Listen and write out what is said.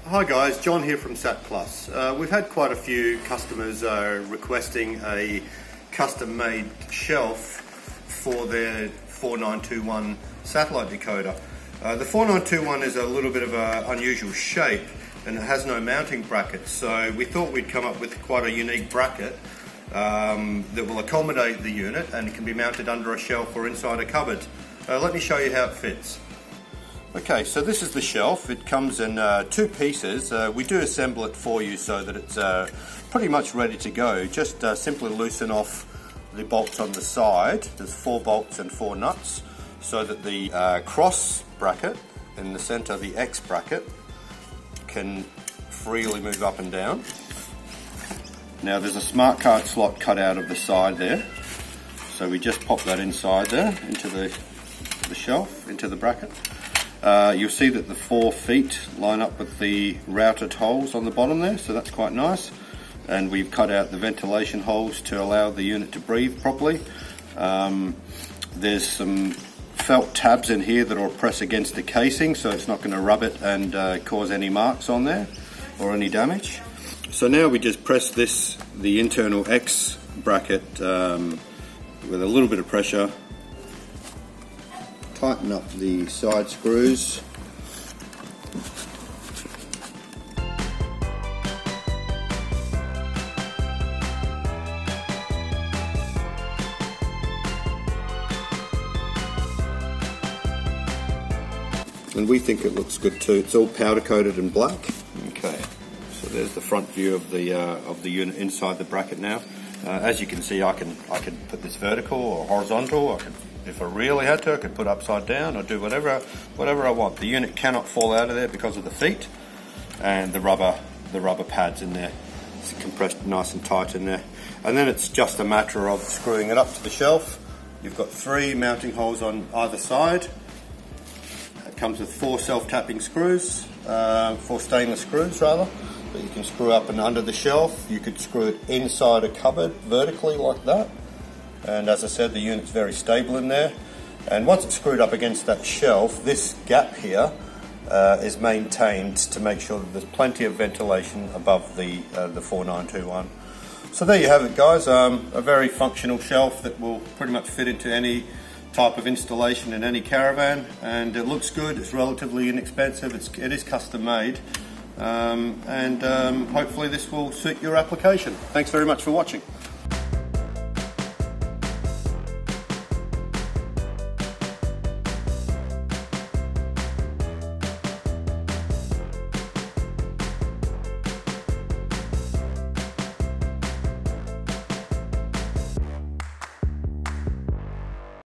Hi guys, John here from SatPlus. We've had quite a few customers requesting a custom-made shelf for their 4921 satellite decoder. The 4921 is a little bit of an unusual shape and it has no mounting brackets, so we thought we'd come up with quite a unique bracket that will accommodate the unit and it can be mounted under a shelf or inside a cupboard. Let me show you how it fits. Okay, so this is the shelf. It comes in two pieces. We do assemble it for you so that it's pretty much ready to go. Just simply loosen off the bolts on the side. There's 4 bolts and 4 nuts so that the cross bracket in the center, the X bracket, can freely move up and down. Now there's a smart card slot cut out of the side there. So we just pop that inside there into the shelf, into the bracket. You'll see that the 4 feet line up with the routed holes on the bottom there, so that's quite nice. And we've cut out the ventilation holes to allow the unit to breathe properly. There's some felt tabs in here that will press against the casing, so it's not going to rub it and cause any marks on there or any damage. So now we just press the internal X bracket with a little bit of pressure. Tighten up the side screws. And we think it looks good too. It's all powder coated in black. Okay, so there's the front view of the unit inside the bracket now. As you can see, I can put this vertical or horizontal. If I really had to, I could put upside down or do whatever I want. The unit cannot fall out of there because of the feet and the rubber pads in there. It's compressed nice and tight in there. And then it's just a matter of screwing it up to the shelf. You've got 3 mounting holes on either side. It comes with 4 self-tapping screws, 4 stainless screws rather, that you can screw up and under the shelf. You could screw it inside a cupboard vertically like that. And as I said, the unit's very stable in there. And once it's screwed up against that shelf, this gap here is maintained to make sure that there's plenty of ventilation above the 4921. So there you have it, guys. A very functional shelf that will pretty much fit into any type of installation in any caravan. And it looks good. It's relatively inexpensive. It is custom made. Hopefully this will suit your application. Thanks very much for watching.